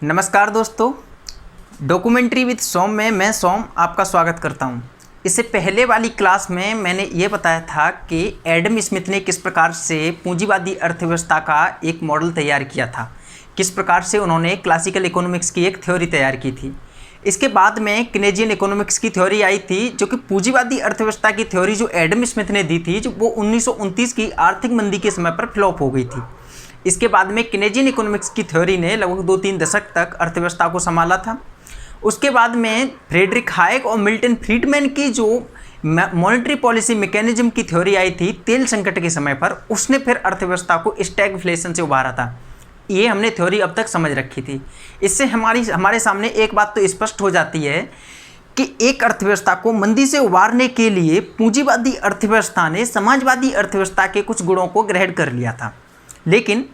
नमस्कार दोस्तों, documentary with सोम में मैं सोम आपका स्वागत करता हूं। इससे पहले वाली क्लास में मैंने ये बताया था कि एडम स्मिथ ने किस प्रकार से पूंजीवादी अर्थव्यवस्था का एक मॉडल तैयार किया था, किस प्रकार से उन्होंने क्लासिकल इकोनॉमिक्स की एक थ्योरी तैयार की थी। इसके बाद में केनेजियन इकोनॉमिक्स की थ्योरी आई थी, जो कि पूंजीवादी अर्थव्यवस्था की थ्योरी जो एडम स्मिथ ने दी थी, जो वो 1929 की आर्थिक मंदी के समय पर फ्लॉप हो गई थी। इसके बाद में केनेजियन इकोनॉमिक्स की थ्योरी ने लगभग 2-3 दशक तक अर्थव्यवस्था को संभाला था। उसके बाद में फ्रेडरिक हायक और मिल्टन फ्रीडमैन की जो मॉनेटरी पॉलिसी मैकेनिज्म की थ्योरी आई थी तेल संकट के समय पर, उसने फिर अर्थव्यवस्था को स्टैगफ्लेशन से उभारा था। ये हमने थ्योरी अब तक समझ रखी थी। इससे हमारे सामने एक बात तो स्पष्ट हो जाती है कि एक अर्थव्यवस्था को मंदी से उबारने के लिए पूंजीवादी अर्थव्यवस्था ने समाजवादी अर्थव्यवस्था के कुछ गुणों को ग्रहण कर लिया था। लेकिन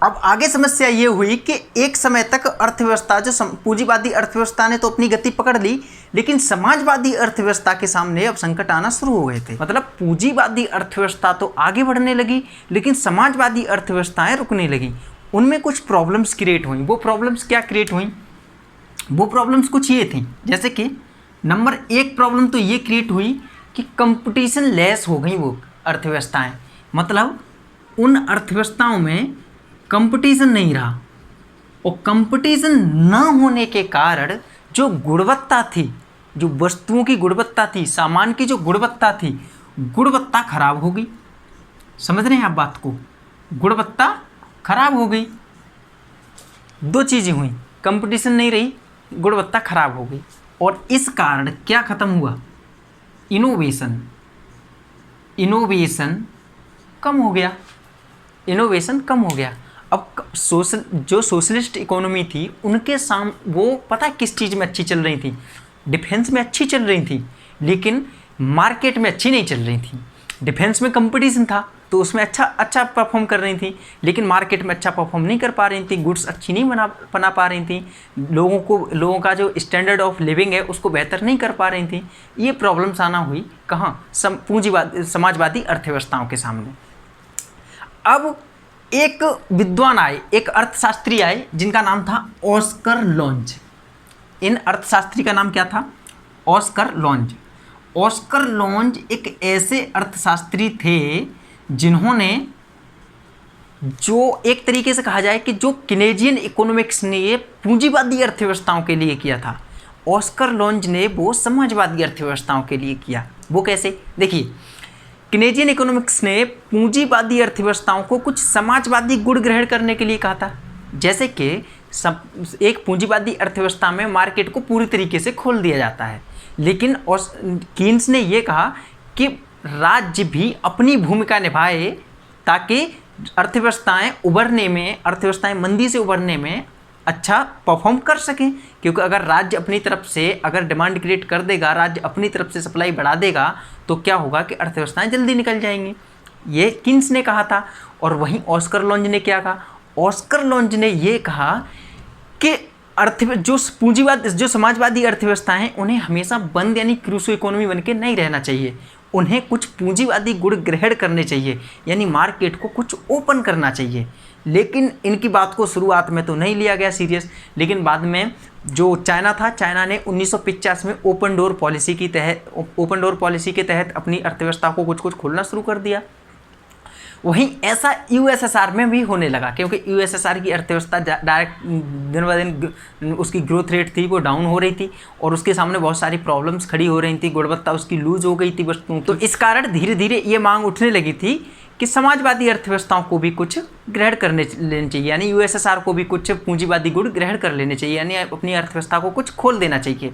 अब आगे समस्या ये हुई कि एक समय तक अर्थव्यवस्था जो पूंजीवादी अर्थव्यवस्था ने तो अपनी गति पकड़ ली, लेकिन समाजवादी अर्थव्यवस्था के सामने अब संकट आना शुरू हो गए थे। मतलब पूंजीवादी अर्थव्यवस्था तो आगे बढ़ने लगी, लेकिन समाजवादी अर्थव्यवस्थाएं रुकने लगी। उनमें कुछ प्रॉब्लम्स क्रिएट हुई। वो प्रॉब्लम्स क्या क्रिएट हुई? वो प्रॉब्लम्स कुछ ये थी, जैसे कि नंबर 1 प्रॉब्लम तो ये क्रिएट हुई कि कंपटीशन लेस हो गई वो अर्थव्यवस्थाएं। मतलब उन अर्थव्यवस्थाओं में कंपटीशन नहीं रहा, और कंपटीशन न होने के कारण जो गुणवत्ता थी, जो वस्तुओं की गुणवत्ता थी, सामान की जो गुणवत्ता थी, गुणवत्ता खराब हो गई। समझ रहे हैं आप बात को? गुणवत्ता खराब हो गई। दो चीज़ें हुई, कंपटीशन नहीं रही, गुणवत्ता खराब हो गई। और इस कारण क्या खत्म हुआ? इनोवेशन कम हो गया। इनोवेशन कम हो गया। अब जो सोशलिस्ट इकोनॉमी थी, उनके वो पता है किस चीज़ में अच्छी चल रही थी? डिफेंस में अच्छी चल रही थी, लेकिन मार्केट में अच्छी नहीं चल रही थी। डिफेंस में कंपटीशन था तो उसमें अच्छा परफॉर्म कर रही थी, लेकिन मार्केट में अच्छा परफॉर्म नहीं कर पा रही थी। गुड्स अच्छी नहीं बना पा रही थी। लोगों का जो स्टैंडर्ड ऑफ लिविंग है उसको बेहतर नहीं कर पा रही थी। ये प्रॉब्लम्स आना हुई कहाँ? समाजवादी अर्थव्यवस्थाओं के सामने। अब एक विद्वान आए, एक अर्थशास्त्री आए, जिनका नाम था ऑस्कर लॉन्ज। इन अर्थशास्त्री का नाम क्या था? Oscar lounge. ऑस्कर लॉन्ज एक ऐसे अर्थशास्त्री थे जिन्होंने, जो एक तरीके से कहा जाए कि जो केनेजियन इकोनॉमिक्स ने ये पूंजीवादी अर्थव्यवस्थाओं के लिए किया था, ऑस्कर लॉन्ज ने वो समाजवादी अर्थव्यवस्थाओं के लिए किया। वो कैसे? देखिए, केनेजियन इकोनॉमिक्स ने पूंजीवादी अर्थव्यवस्थाओं को कुछ समाजवादी गुण ग्रहण करने के लिए कहा था। जैसे कि एक पूंजीवादी अर्थव्यवस्था में मार्केट को पूरी तरीके से खोल दिया जाता है, लेकिन कीन्स ने यह कहा कि राज्य भी अपनी भूमिका निभाए ताकि अर्थव्यवस्थाएं मंदी से उबरने में अच्छा परफॉर्म कर सकें। क्योंकि अगर राज्य अपनी तरफ से अगर डिमांड क्रिएट कर देगा, राज्य अपनी तरफ से सप्लाई बढ़ा देगा, तो क्या होगा कि अर्थव्यवस्थाएं जल्दी निकल जाएंगी। ये किन्स ने कहा था। और वहीं ऑस्कर लॉन्ज ने क्या कहा? ऑस्कर लॉन्ज ने ये कहा कि जो समाजवादी अर्थव्यवस्था हैं, उन्हें हमेशा बंद यानी क्रूसो इकोनॉमी बन के नहीं रहना चाहिए। उन्हें कुछ पूंजीवादी गुण ग्रहण करने चाहिए, यानी मार्केट को कुछ ओपन करना चाहिए। लेकिन इनकी बात को शुरुआत में तो नहीं लिया गया सीरियस, लेकिन बाद में जो चाइना था, चाइना ने 1950 में ओपन डोर पॉलिसी के तहत अपनी अर्थव्यवस्था को कुछ खोलना शुरू कर दिया। वहीं ऐसा यूएसएसआर में भी होने लगा, क्योंकि यूएसएसआर की अर्थव्यवस्था डायरेक्ट दिन ब दिन उसकी ग्रोथ रेट थी वो डाउन हो रही थी, और उसके सामने बहुत सारी प्रॉब्लम्स खड़ी हो रही थी। गुणवत्ता उसकी लूज हो गई थी वस्तुओं की। तो इस कारण धीरे धीरे ये मांग उठने लगी थी कि समाजवादी अर्थव्यवस्थाओं को भी कुछ ग्रहण लेने चाहिए, यानी यूएसएसआर को भी कुछ पूंजीवादी गुण ग्रहण कर लेने चाहिए, यानी अपनी अर्थव्यवस्था को कुछ खोल देना चाहिए।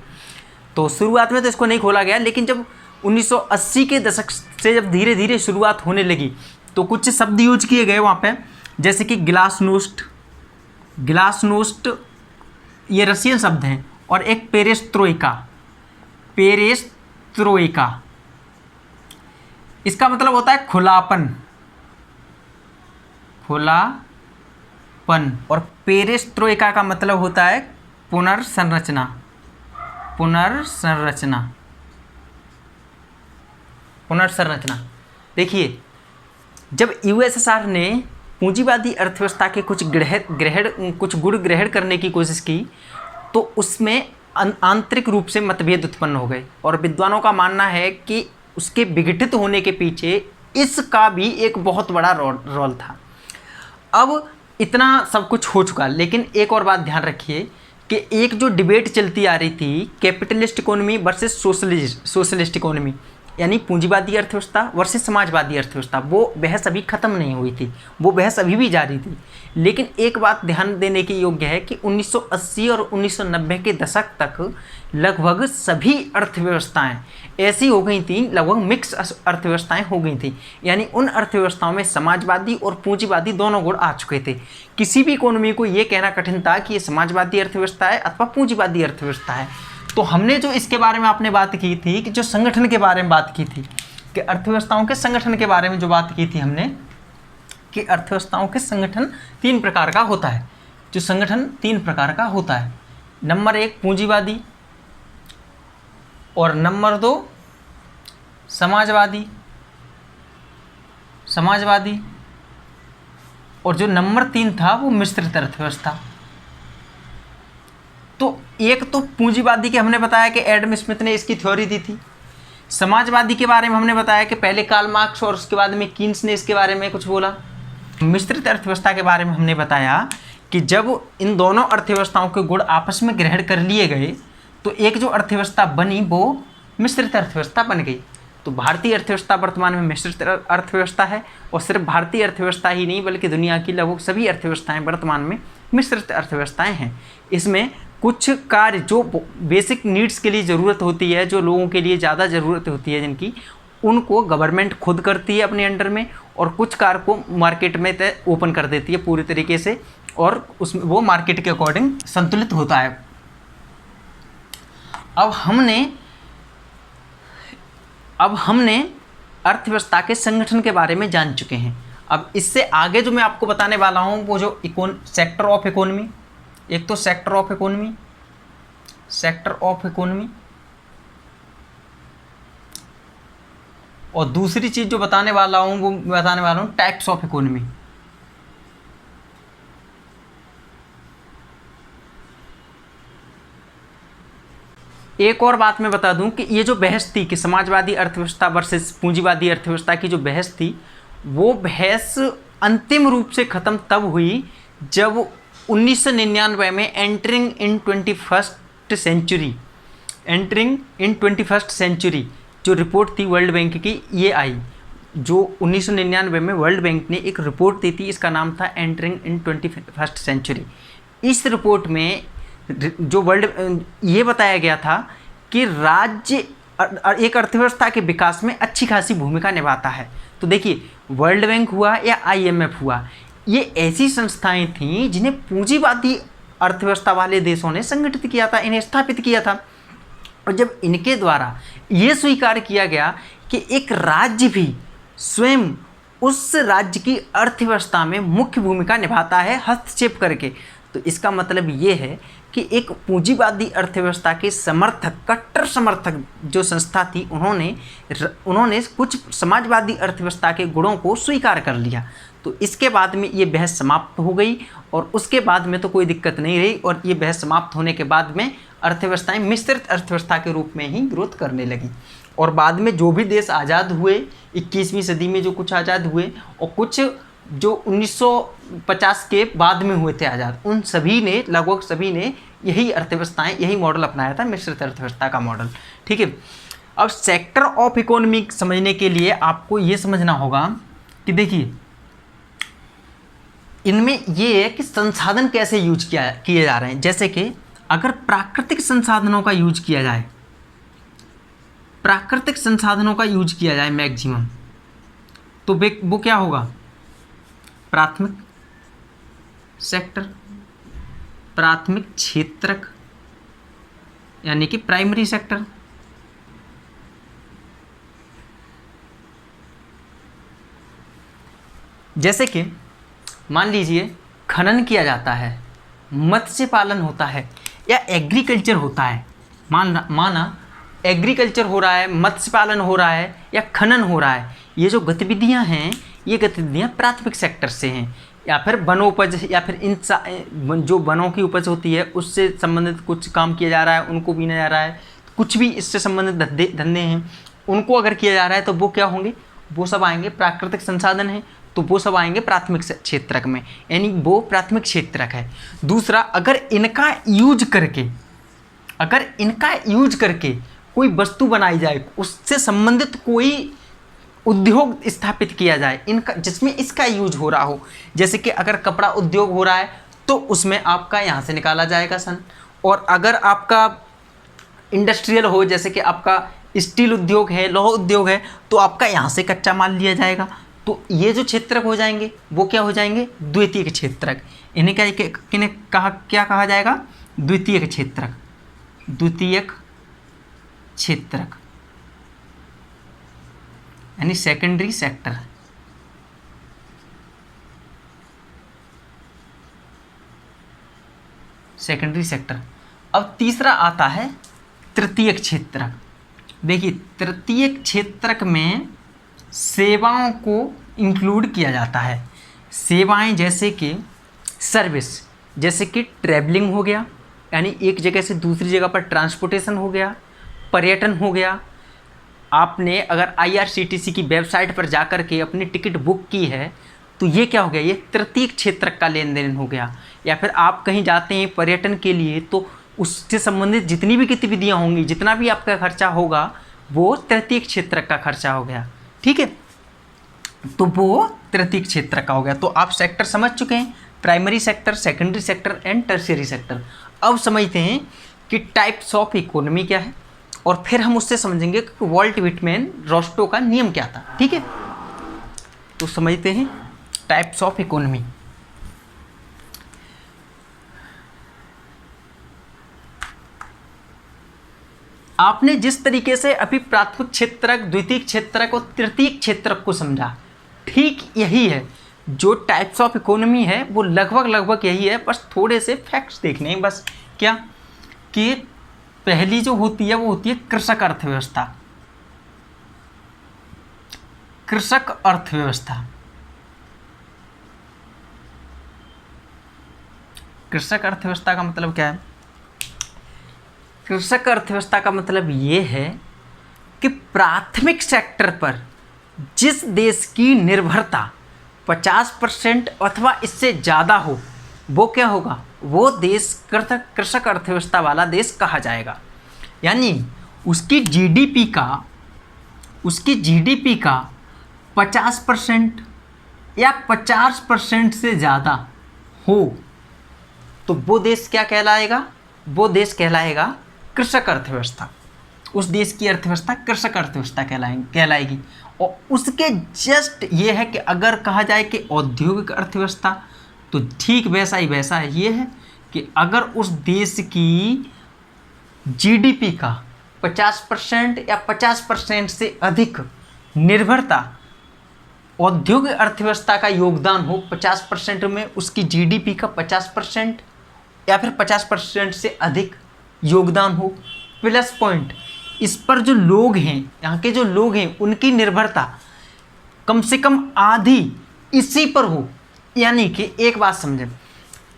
तो शुरुआत में तो इसको नहीं खोला गया, लेकिन जब 1980 के दशक से जब धीरे धीरे शुरुआत होने लगी, तो कुछ शब्द यूज किए गए वहाँ पे, जैसे कि ग्लासनोस्ट ये रशियन शब्द हैं, और एक पेरेस्ट्रोइका। इसका मतलब होता है खुलापन। और पेरेस्ट्रोइका का मतलब होता है पुनर्संरचना। देखिए, जब यूएसएसआर ने पूंजीवादी अर्थव्यवस्था के कुछ गुण ग्रहण करने की कोशिश की तो उसमें आंतरिक रूप से मतभेद उत्पन्न हो गए और विद्वानों का मानना है कि उसके विघटित होने के पीछे इसका भी एक बहुत बड़ा रोल था। अब इतना सब कुछ हो चुका, लेकिन एक और बात ध्यान रखिए कि एक जो डिबेट चलती आ रही थी capitalist economy versus socialist economy, यानी पूंजीवादी अर्थव्यवस्था वर्सेस समाजवादी अर्थव्यवस्था, वो बहस अभी ख़त्म नहीं हुई थी, वो बहस अभी भी जारी थी। लेकिन एक बात ध्यान देने की योग्य है कि 1980 और 1990 के दशक तक लगभग सभी अर्थव्यवस्थाएं ऐसी हो गई थी, लगभग मिक्स अर्थव्यवस्थाएं हो गई थी, यानी उन अर्थव्यवस्थाओं में समाजवादी और पूंजीवादी दोनों गुण आ चुके थे। किसी भी इकोनॉमी को ये कहना कठिन था कि ये समाजवादी अर्थव्यवस्था है अथवा पूंजीवादी अर्थव्यवस्था है। तो हमने जो इसके बारे में आपने बात की थी कि जो संगठन के बारे में बात की थी कि अर्थव्यवस्थाओं के संगठन के बारे में जो बात की थी हमने कि अर्थव्यवस्थाओं के संगठन 3 प्रकार का होता है, जो संगठन 3 प्रकार का होता है। नंबर 1 पूंजीवादी और नंबर 2 समाजवादी और जो नंबर 3 था वो मिश्रित अर्थव्यवस्था। तो एक तो पूंजीवादी के हमने बताया कि एडम स्मिथ ने इसकी थ्योरी दी थी। समाजवादी के बारे में हमने बताया कि पहले कार्ल मार्क्स और उसके बाद में कीन्स ने इसके बारे में कुछ बोला। मिश्रित अर्थव्यवस्था के बारे में हमने बताया कि जब इन दोनों अर्थव्यवस्थाओं के गुण आपस में ग्रहण कर लिए गए तो एक जो अर्थव्यवस्था बनी वो मिश्रित अर्थव्यवस्था बन गई। तो भारतीय अर्थव्यवस्था वर्तमान में मिश्रित अर्थव्यवस्था है और सिर्फ भारतीय अर्थव्यवस्था ही नहीं बल्कि दुनिया की लगभग सभी अर्थव्यवस्थाएं वर्तमान में मिश्रित अर्थव्यवस्थाएं हैं। इसमें कुछ कार्य जो बेसिक नीड्स के लिए ज़रूरत होती है, जो लोगों के लिए ज़्यादा ज़रूरत होती है जिनकी, उनको गवर्नमेंट खुद करती है अपने अंडर में और कुछ कार्य को मार्केट में ओपन कर देती है पूरी तरीके से और उसमें वो मार्केट के अकॉर्डिंग संतुलित होता है। अब हमने अर्थव्यवस्था के संगठन के बारे में जान चुके हैं। अब इससे आगे जो मैं आपको बताने वाला हूँ वो जो सेक्टर ऑफ इकोनॉमी, एक तो सेक्टर ऑफ इकोनॉमी और दूसरी चीज जो बताने वाला हूं वो बताने वाला हूं टाइप्स ऑफ इकोनॉमी। एक और बात मैं बता दूं कि ये जो बहस थी कि समाजवादी अर्थव्यवस्था वर्सेस पूंजीवादी अर्थव्यवस्था की जो बहस थी वो बहस अंतिम रूप से ख़त्म तब हुई जब 1999 में एंटरिंग इन 21st सेंचुरी जो रिपोर्ट थी वर्ल्ड बैंक की ये आई, जो 1999 में वर्ल्ड बैंक ने एक रिपोर्ट दी थी, इसका नाम था एंटरिंग इन 21st सेंचुरी। इस रिपोर्ट में जो ये बताया गया था कि राज्य एक अर्थव्यवस्था के विकास में अच्छी खासी भूमिका निभाता है। तो देखिए वर्ल्ड बैंक हुआ या IMF हुआ, ये ऐसी संस्थाएं थीं जिन्हें पूंजीवादी अर्थव्यवस्था वाले देशों ने संगठित किया था, इन्हें स्थापित किया था। और जब इनके द्वारा ये स्वीकार किया गया कि एक राज्य भी स्वयं उस राज्य की अर्थव्यवस्था में मुख्य भूमिका निभाता है हस्तक्षेप करके, तो इसका मतलब ये है कि एक पूंजीवादी अर्थव्यवस्था के कट्टर समर्थक जो संस्था थी उन्होंने कुछ समाजवादी अर्थव्यवस्था के गुणों को स्वीकार कर लिया। तो इसके बाद में ये बहस समाप्त हो गई और उसके बाद में तो कोई दिक्कत नहीं रही और ये बहस समाप्त होने के बाद में अर्थव्यवस्थाएं मिश्रित अर्थव्यवस्था के रूप में ही ग्रोथ करने लगी। और बाद में जो भी देश आज़ाद हुए 21वीं सदी में जो कुछ आज़ाद हुए और कुछ जो 1950 के बाद में हुए थे आज़ाद, उन सभी ने लगभग सभी ने यही मॉडल अपनाया था, मिश्रित अर्थव्यवस्था का मॉडल। ठीक है। अब सेक्टर ऑफ इकोनॉमी समझने के लिए आपको ये समझना होगा कि देखिए इनमें ये है कि संसाधन कैसे यूज किए जा रहे हैं। जैसे कि अगर प्राकृतिक संसाधनों का यूज किया जाए मैक्सिमम, तो वो क्या होगा, प्राथमिक सेक्टर, प्राथमिक क्षेत्रक यानी कि प्राइमरी सेक्टर। जैसे कि मान लीजिए खनन किया जाता है, मत्स्य पालन होता है या एग्रीकल्चर होता है, माना एग्रीकल्चर हो रहा है, मत्स्य पालन हो रहा है या खनन हो रहा है, ये जो गतिविधियां हैं ये गतिविधियाँ प्राथमिक सेक्टर से हैं, या फिर वनोपज या फिर जो वनों की उपज होती है उससे संबंधित कुछ काम किया जा रहा है, उनको बीना जा रहा है, कुछ भी इससे संबंधित धंधे हैं उनको अगर किया जा रहा है तो वो क्या होंगे, वो सब आएंगे। प्राकृतिक संसाधन हैं तो वो सब आएंगे प्राथमिक क्षेत्रक में, यानी वो प्राथमिक क्षेत्रक है। दूसरा, अगर इनका यूज करके कोई वस्तु बनाई जाए, उससे संबंधित कोई उद्योग स्थापित किया जाए इनका, जिसमें इसका यूज हो रहा हो, जैसे कि अगर कपड़ा उद्योग हो रहा है तो उसमें आपका यहाँ से निकाला जाएगा सन, और अगर आपका इंडस्ट्रियल हो, जैसे कि आपका स्टील उद्योग है, लौह उद्योग है, तो आपका यहाँ से कच्चा माल लिया जाएगा। तो ये जो क्षेत्रक हो जाएंगे वो क्या हो जाएंगे, द्वितीयक क्षेत्रक। इन्हें क्या कहा जाएगा, द्वितीयक क्षेत्रक। द्वितीयक क्षेत्रक यानी सेकेंडरी सेक्टर। Secondary sector. अब तीसरा आता है तृतीयक क्षेत्रक। देखिए, तृतीयक क्षेत्रक में सेवाओं को इंक्लूड किया जाता है। सेवाएं जैसे कि सर्विस, जैसे कि ट्रैवलिंग हो गया, यानी एक जगह से दूसरी जगह पर ट्रांसपोर्टेशन हो गया, पर्यटन हो गया। आपने अगर IRCTC की वेबसाइट पर जाकर के अपनी टिकट बुक की है तो ये क्या हो गया, ये तृतीयक क्षेत्रक का लेन देन हो गया। या फिर आप कहीं जाते हैं पर्यटन के लिए तो उससे संबंधित जितनी भी गतिविधियाँ होंगी, जितना भी आपका खर्चा होगा वो तृतीयक क्षेत्रक का खर्चा हो गया। ठीक है, तो वो तृतीयक क्षेत्रक का हो गया। तो आप सेक्टर समझ चुके हैं, primary sector, secondary sector and tertiary sector. अब समझते हैं कि टाइप्स ऑफ इकोनॉमी क्या है, और फिर हम उससे समझेंगे कि वॉल्ट विटमैन रोस्टो का नियम क्या था। ठीक है, तो समझते हैं टाइप्स ऑफ इकोनॉमी। आपने जिस तरीके से अभी प्राथमिक क्षेत्रक, द्वितीयक क्षेत्रक और तृतीयक क्षेत्रक को समझा, ठीक यही है जो टाइप्स ऑफ इकोनॉमी है, वो लगभग यही है। बस थोड़े से फैक्ट्स देखने हैं, बस क्या कि पहली जो होती है वो होती है कृषक अर्थव्यवस्था। कृषक अर्थव्यवस्था, कृषक अर्थव्यवस्था का मतलब क्या है? कृषक अर्थव्यवस्था का मतलब ये है कि प्राथमिक सेक्टर पर जिस देश की निर्भरता 50% अथवा इससे ज़्यादा हो, वो क्या होगा, वो देश कृषक अर्थव्यवस्था वाला देश कहा जाएगा। यानी उसकी जीडीपी का 50% या 50% से ज़्यादा हो तो वो देश क्या कहलाएगा, वो देश कहलाएगा कृषक अर्थव्यवस्था। उस देश की अर्थव्यवस्था कृषक अर्थव्यवस्था कहलाएगी। और उसके जस्ट ये है कि अगर कहा जाए कि औद्योगिक अर्थव्यवस्था, तो ठीक वैसा है ये है कि अगर उस देश की जीडीपी का 50% या 50% से अधिक निर्भरता औद्योगिक अर्थव्यवस्था का योगदान हो, 50% में उसकी जीडीपी का 50% या फिर 50% से अधिक योगदान हो, प्लस पॉइंट इस पर जो लोग हैं, यहाँ के जो लोग हैं, उनकी निर्भरता कम से कम आधी इसी पर हो। यानी कि एक बात समझें,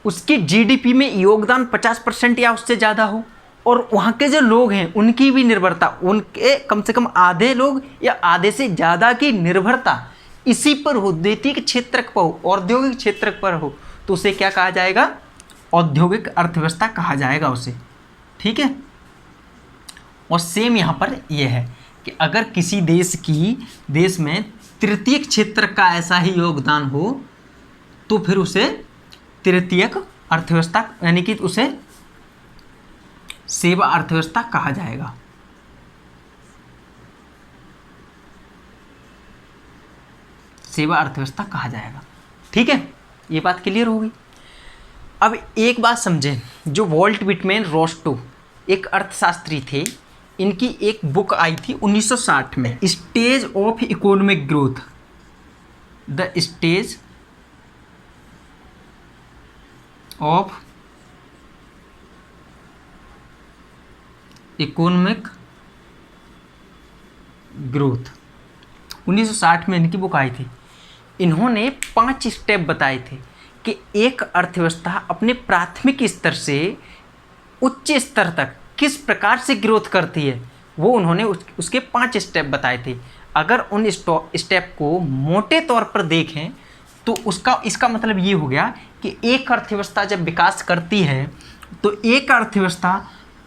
उसकी जीडीपी में योगदान 50% या उससे ज़्यादा हो, और वहाँ के जो लोग हैं उनकी भी निर्भरता, उनके कम से कम आधे लोग या आधे से ज़्यादा की निर्भरता इसी पर हो, द्वितीयक क्षेत्रक पर हो, औद्योगिक क्षेत्रक पर हो, तो उसे क्या कहा जाएगा, औद्योगिक अर्थव्यवस्था कहा जाएगा उसे। ठीक है, और सेम यहाँ पर यह है कि अगर किसी देश में तृतीयक क्षेत्र का ऐसा ही योगदान हो तो फिर उसे तृतीयक अर्थव्यवस्था यानी कि उसे सेवा अर्थव्यवस्था कहा जाएगा। सेवा अर्थव्यवस्था कहा जाएगा। ठीक है, ये बात क्लियर होगी। अब एक बात समझें, जो वॉल्ट विटमैन रोस्टो एक अर्थशास्त्री थे, इनकी एक बुक आई थी 1960 में, stage of economic growth, the stage of economic growth. 1960 में इनकी बुक आई थी। इन्होंने 5 स्टेप बताए थे कि एक अर्थव्यवस्था अपने प्राथमिक स्तर से उच्च स्तर तक किस प्रकार से ग्रोथ करती है, वो उन्होंने उसके 5 स्टेप बताए थे। अगर उन स्टेप को मोटे तौर पर देखें तो इसका मतलब ये हो गया कि एक अर्थव्यवस्था जब विकास करती है तो एक अर्थव्यवस्था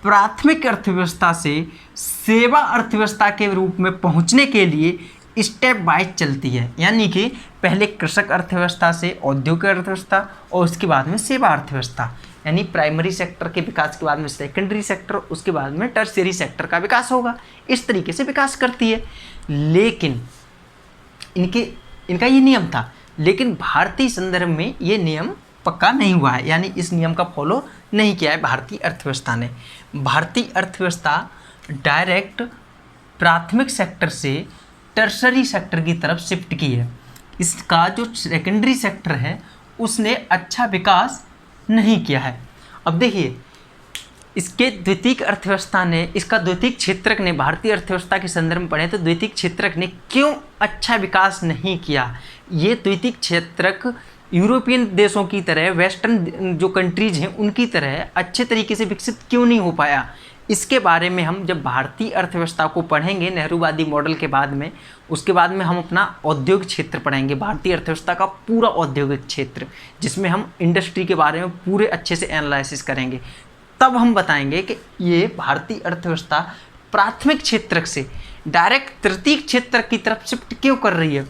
प्राथमिक अर्थव्यवस्था से सेवा अर्थव्यवस्था के रूप में पहुंचने के लिए स्टेप वाइज चलती है। यानी कि पहले कृषक अर्थव्यवस्था से औद्योगिक अर्थव्यवस्था और उसके बाद में सेवा अर्थव्यवस्था, यानी प्राइमरी सेक्टर के विकास के बाद में सेकेंडरी सेक्टर, उसके बाद में टर्शियरी सेक्टर का विकास होगा। इस तरीके से विकास करती है। लेकिन इनका ये नियम था, लेकिन भारतीय संदर्भ में ये नियम पक्का नहीं हुआ है, यानी इस नियम का फॉलो नहीं किया है भारतीय अर्थव्यवस्था ने। भारतीय अर्थव्यवस्था डायरेक्ट प्राथमिक सेक्टर से टर्शरी सेक्टर की तरफ शिफ्ट की है। इसका जो सेकेंडरी सेक्टर है उसने अच्छा विकास नहीं किया है। अब देखिए, इसके द्वितीयक अर्थव्यवस्था ने, इसका द्वितीयक क्षेत्रक ने, भारतीय अर्थव्यवस्था के संदर्भ में पढ़े तो द्वितीयक क्षेत्रक ने क्यों अच्छा विकास नहीं किया। ये द्वितीयक क्षेत्रक यूरोपियन देशों की तरह, वेस्टर्न जो कंट्रीज हैं उनकी तरह अच्छे तरीके से विकसित क्यों नहीं हो पाया। इसके बारे में हम जब भारतीय अर्थव्यवस्था को पढ़ेंगे नेहरूवादी मॉडल के बाद में, उसके बाद में हम अपना औद्योगिक क्षेत्र पढ़ेंगे, भारतीय अर्थव्यवस्था का पूरा औद्योगिक क्षेत्र, जिसमें हम इंडस्ट्री के बारे में पूरे अच्छे से एनालिसिस करेंगे। तब हम बताएंगे कि ये भारतीय अर्थव्यवस्था प्राथमिक क्षेत्रक से डायरेक्ट तृतीयक क्षेत्रक की तरफ शिफ्ट क्यों कर रही है।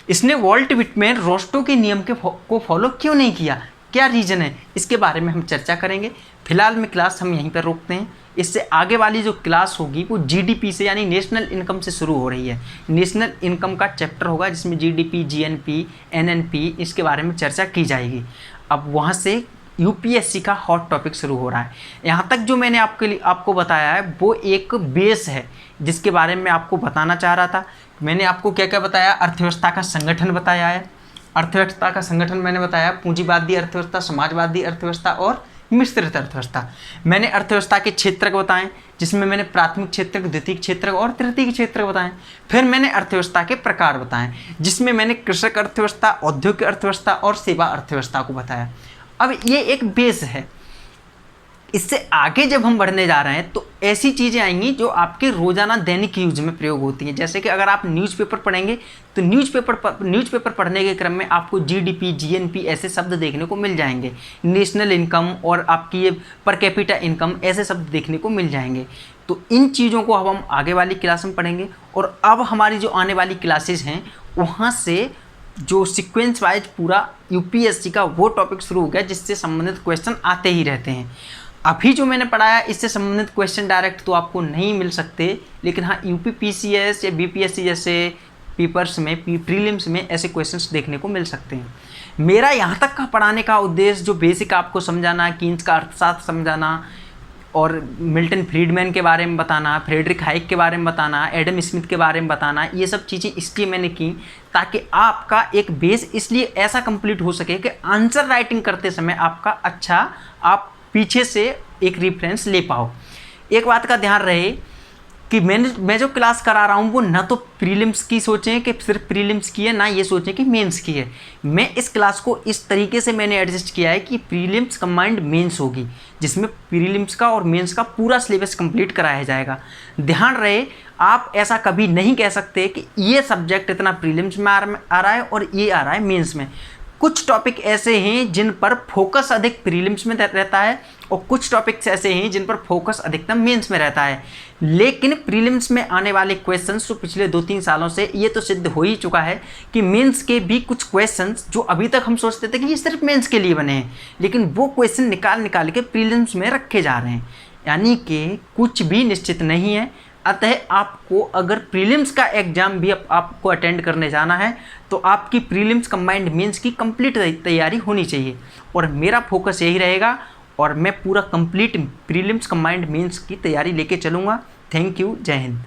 इसने वॉल्ट विटमैन रोस्टो के नियम को फॉलो क्यों नहीं किया, क्या रीज़न है, इसके बारे में हम चर्चा करेंगे। फिलहाल में क्लास हम यहीं पर रोकते हैं। इससे आगे वाली जो क्लास होगी वो जीडीपी से, यानी नेशनल इनकम से शुरू हो रही है। नेशनल इनकम का चैप्टर होगा जिसमें जीडीपी, जीएनपी, एनएनपी, इसके बारे में चर्चा की जाएगी। अब वहाँ से यूपीएससी का हॉट टॉपिक शुरू हो रहा है। यहाँ तक जो मैंने आपको बताया है वो एक बेस है जिसके बारे में आपको बताना चाह रहा था। मैंने आपको क्या क्या बताया, अर्थव्यवस्था का संगठन बताया है। अर्थव्यवस्था का संगठन मैंने बताया पूंजीवादी अर्थव्यवस्था, समाजवादी अर्थव्यवस्था और मिश्रित अर्थव्यवस्था। मैंने अर्थव्यवस्था के क्षेत्रक बताएं जिसमें मैंने प्राथमिक क्षेत्रक, द्वितीयक क्षेत्रक और तृतीयक क्षेत्रक बताएं। फिर मैंने अर्थव्यवस्था के प्रकार बताएं जिसमें मैंने कृषक अर्थव्यवस्था, औद्योगिक अर्थव्यवस्था और सेवा अर्थव्यवस्था को बताया। अब ये एक बेस है। इससे आगे जब हम बढ़ने जा रहे हैं तो ऐसी चीज़ें आएंगी जो आपके रोज़ाना दैनिक यूज में प्रयोग होती हैं। जैसे कि अगर आप न्यूज़पेपर पढ़ेंगे तो न्यूज़पेपर पढ़ने के क्रम में आपको जीडीपी, जीएनपी ऐसे शब्द देखने को मिल जाएंगे। नेशनल इनकम और आपकी ये पर कैपिटा इनकम ऐसे शब्द देखने को मिल जाएंगे। तो इन चीज़ों को अब हम आगे वाली क्लास में पढ़ेंगे। और अब हमारी जो आने वाली क्लासेज हैं वहाँ से जो सीक्वेंस वाइज पूरा यूपीएससी का वो टॉपिक शुरू हो गया जिससे संबंधित क्वेश्चन आते ही रहते हैं। अभी जो मैंने पढ़ाया इससे संबंधित क्वेश्चन डायरेक्ट तो आपको नहीं मिल सकते, लेकिन हाँ यूपीपीसीएस या बीपीएससी जैसे पेपर्स में, प्रीलिम्स में ऐसे क्वेश्चंस देखने को मिल सकते हैं। मेरा यहाँ तक का पढ़ाने का उद्देश्य जो बेसिक आपको समझाना, कीन्स का अर्थशास्त्र समझाना और मिल्टन फ्रीडमैन के बारे में बताना, फ्रेडरिक हाइक के बारे में बताना, एडम स्मिथ के बारे में बताना, ये सब चीज़ें इसलिए मैंने की ताकि आपका एक बेस इसलिए ऐसा कंप्लीट हो सके कि आंसर राइटिंग करते समय आपका अच्छा आप पीछे से एक रेफरेंस ले पाओ। एक बात का ध्यान रहे कि मैं जो क्लास करा रहा हूँ वो ना तो प्रीलिम्स की सोचें कि सिर्फ प्रीलिम्स की है, ना ये सोचें कि मेंस की है। मैं इस क्लास को इस तरीके से मैंने एडजस्ट किया है कि प्रीलिम्स कंबाइंड मेंस होगी जिसमें प्रीलिम्स का और मेंस का पूरा सिलेबस कंप्लीट कराया जाएगा। ध्यान रहे आप ऐसा कभी नहीं कह सकते कि ये सब्जेक्ट इतना प्रीलिम्स में आ रहा है और ये आ रहा है मेंस में। कुछ टॉपिक ऐसे हैं जिन पर फोकस अधिक प्रीलिम्स में रहता है और कुछ टॉपिक्स ऐसे हैं जिन पर फोकस अधिकतम मेंस में रहता है। लेकिन प्रीलिम्स में आने वाले क्वेश्चंस तो पिछले 2-3 सालों से ये तो सिद्ध हो ही चुका है कि मेंस के भी कुछ क्वेश्चंस जो अभी तक हम सोचते थे कि ये सिर्फ मेंस के लिए बने हैं, लेकिन वो क्वेश्चन निकाल के प्रीलिम्स में रखे जा रहे हैं। यानी कि कुछ भी निश्चित नहीं है। अतः आपको अगर प्रीलिम्स का एग्ज़ाम भी आपको अटेंड करने जाना है तो आपकी प्रीलिम्स कंबाइंड मेंस की कंप्लीट तैयारी होनी चाहिए और मेरा फोकस यही रहेगा और मैं पूरा कंप्लीट प्रीलिम्स कंबाइंड मेंस की तैयारी लेके चलूँगा। थैंक यू, जय हिंद।